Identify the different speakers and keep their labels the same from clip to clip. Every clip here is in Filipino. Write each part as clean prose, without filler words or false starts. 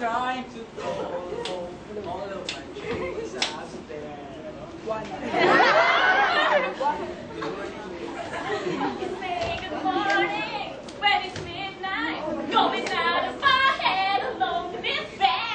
Speaker 1: trying to follow all of my dreams out there.
Speaker 2: Say good morning when it's midnight. Going out of my head alone to this bed.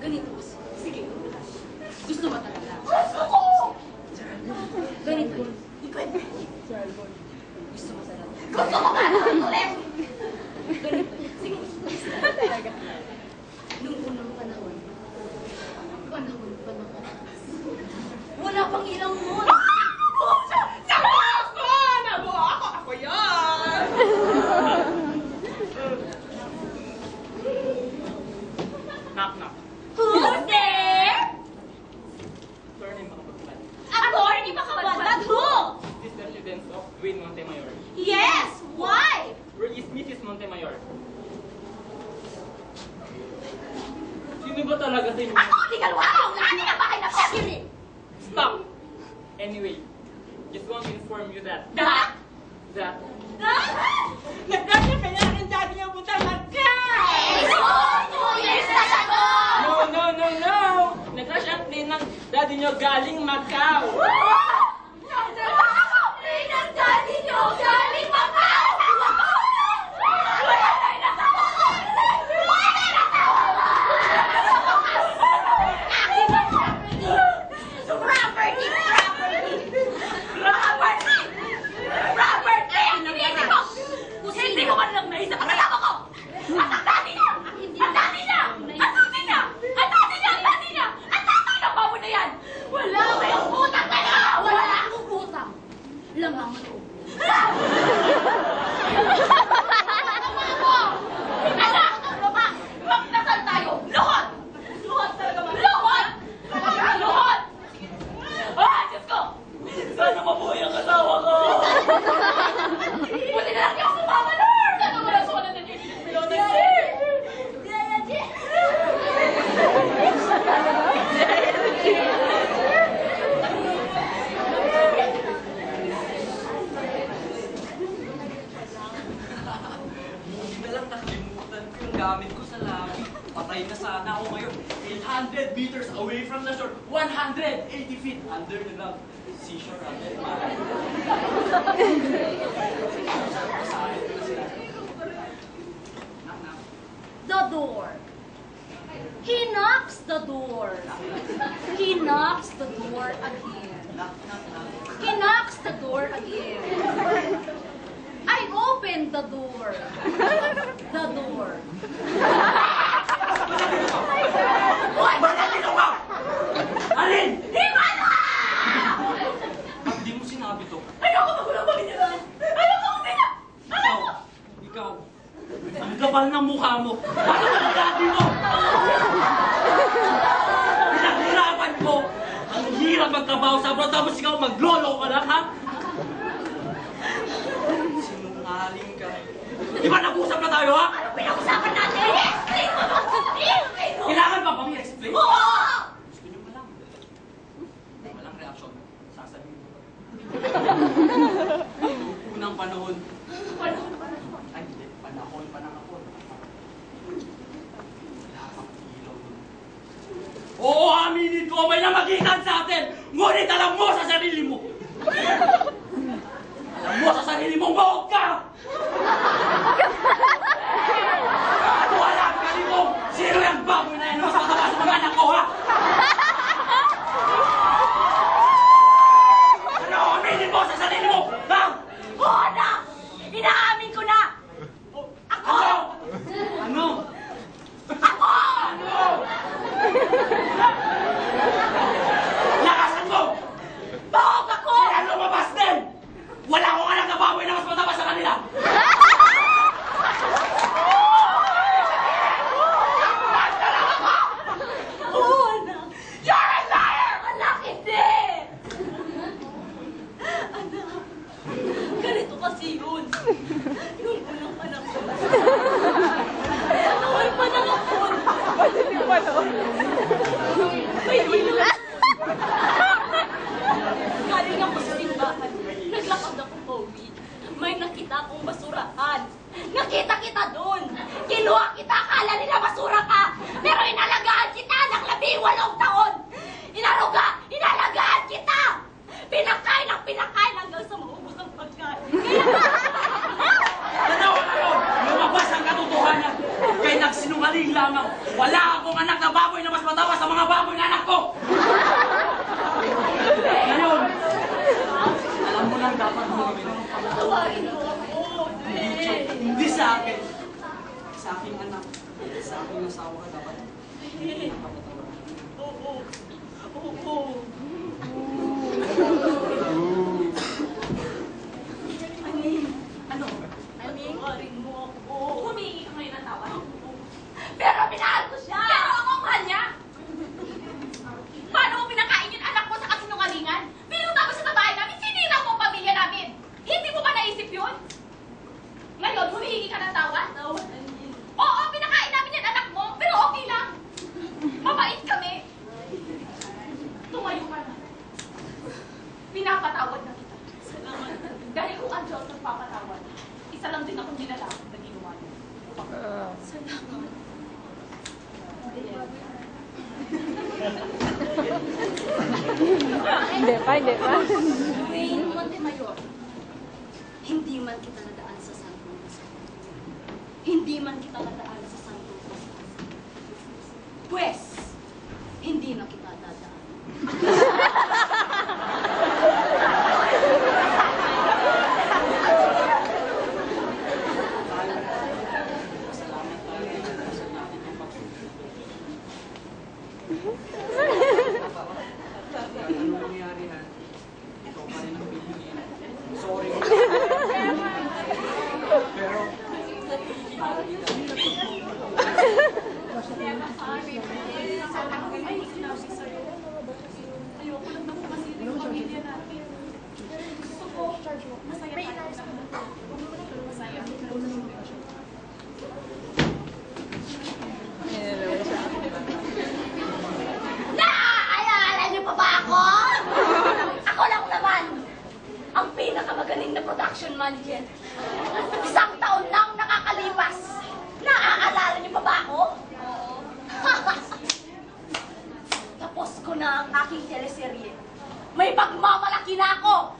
Speaker 3: Ganito kasi. Sige. Gusto mo talaga?
Speaker 2: Gusto ko!
Speaker 3: Ganito. Ikwento. Gusto mo talaga?
Speaker 2: Gusto ko nga ulit!
Speaker 3: Ganito. Sige. Nung unang panahon. Wala pang ilang mon.
Speaker 2: Buo siya! Nabuo ako! Nabuo ako! Ako yan!
Speaker 1: Knock, knock.
Speaker 2: Who's there?
Speaker 1: Attorney Makapagpad.
Speaker 2: Attorney Makapagpad, who?
Speaker 1: This is the residence of Dwayne Montemayor.
Speaker 2: Yes! Why?
Speaker 1: Where is Mrs. Montemayor? Sino ba talaga sa inyo?
Speaker 2: Ako ang legal wow! Lani na bahay na pagkiri!
Speaker 1: Stop! Anyway, just want to inform you that
Speaker 2: That?
Speaker 1: nagdasya kaya ang daddy niya punta magka!
Speaker 2: So, 2 years na siya doon!
Speaker 1: No! Nag-crash ang plane ng daddy niyo galing Macau!
Speaker 2: Plane ng daddy niyo galing Macau! Wala na inasawa ko! Wala na inasawa ko! Property! Hindi ko man lang naisip ang kasama ko! At ang dami niya! Ang dami niya! Ang dami niya! Ang dami niya! Ang dami niya! Ang dami ng babo na yan! Wala kayong utang na yan!
Speaker 3: Wala akong utang. Lamang ang loob.
Speaker 2: Tama mo! Anak! Magdasal tayo! Luhod! Luhod talaga ba? Luhod! Talaga? Luhod! Ah! Diyos ko!
Speaker 1: Sana mabuhay ang asawa ko!
Speaker 2: Buti na lang di ako sumama, Lord! Sana wala sa wala na niya pinagpilon na siya!
Speaker 4: Hindi na lang nakalimutan ko yung gamit ko sa labi. Patay na sana ako ngayon. 800 meters away from the shore. 180 feet under the love. Seashore under the man.
Speaker 3: The door. He knocks the door. He knocks the door again. He knocks the door again. I open the door. The door.
Speaker 4: Bakit ginawa? Alin?
Speaker 2: Himala!
Speaker 4: Ba't di mo sinabi to?
Speaker 2: Ayoko magulong Panginoon! Ayoko kung sino!
Speaker 4: Ikaw. Ang kapal ng mukha mo. Ano ang dati mo? Pinaghirapan ko. Ang hirap magtrabaho sa abroad tapos ikaw maglolo ka lang, ha? Sinungaling ka. Di ba nag-usap na tayo, ha?
Speaker 2: Ano pinag-usapan natin? I-explain mo ba? I-explain mo!
Speaker 4: Kailangan pa bang i-explain?
Speaker 2: Oo!
Speaker 4: Gusto niyo malang? Walang reaction. Sasabihin ko. Unang panahon. Ay, hindi. Panahon. Wala kang ilaw doon. Oo, aminin ko, may namagitan sa atin! Ngunit alam mo sa sarili mo! Alam mo sa sarili mong mahog ka! At wala ang kalimong sino yung baboy na yan na mas mataba sa mga anak ko, ha? Ano, aminin mo sa sarili mo, ha?
Speaker 2: Oo na! Inaamin ko na! Ako!
Speaker 4: Ano?
Speaker 2: Ako!
Speaker 4: Ano? Lakasan mo!
Speaker 2: Bahog ako!
Speaker 4: Kaya lumabas din! Wala akong anak na baboy na mas mataba sa kanila!
Speaker 2: Oo na! You're a liar! Anak, hindi! Anak, ganito kasi yun. Yung unang panahon. Noong panahon. May ilaw. Galing ako sa simbahan. Naglakad ako pauwi. May nakita akong basurahan. Nakita kita doon. Kinuha kita. Akala nila basura ka. Pero inalagaan kita ng 18 taon. Inalagaan kita. Pinakain hanggang sa maubos ang pagkain.
Speaker 4: Ano? Lumabas ang katotohanan! Kay nagsinungaling sinungaling lamang. Wala akong anak na baboy na mas matawa sa mga baboy na anak ko! Ngayon, alam mo nang dapat gawin.
Speaker 2: Tawarin mo ako,
Speaker 4: Hindi sa akin. Sa aking anak. Sa aking asawa ka dapat. Hindi na kapatawaran.
Speaker 2: Oo. Oo.
Speaker 3: Ano?
Speaker 2: Tawarin mo ako.
Speaker 3: Humingi ka ngayon ng tawad?
Speaker 2: Pero minahal ko siya!
Speaker 3: Pero ako ang mahal niya! Paano mo pinakain yung anak mo sa kasinungalingan? Pinuta mo sa babae namin, sinira mo ang pamilya namin! Hindi mo ba naisip yun? Ngayon, humihingi ka ng tawad? Oo, pinakain namin yung anak mo, pero okay lang. Mabait kami. Tumayo ka na. Pinapatawad na kita.
Speaker 2: Salamat.
Speaker 3: Dahil kung ang Diyos nagpapatawad, isa lang din akong nilalakot na ginawa niyo.
Speaker 2: Salamat.
Speaker 5: Hindi pa.
Speaker 2: Rain Montemayor, hindi man kita nadaan sa Santong Pascual. Hindi man kita nadaan sa Santong Pascual. Pwes, hindi na kita dadaan.
Speaker 4: Salamat tayo sa natin yung pagsusunod. Ano nangyari ha? Ikaw pa rin ang piliin. Sorry. Pero,
Speaker 3: Ayoko lang naman kasi yung pamilya natin. Gusto ko, masaya tayo. Masaya.
Speaker 2: Naaalala niyo pa ba ako? Ako lang naman, ang pinakamagaling na production manager. Isang taon lang nakakalipas. Naaalala niyo pa ba ako? Tapos ko na ang aking teleserye. May pagmamalaki na ako.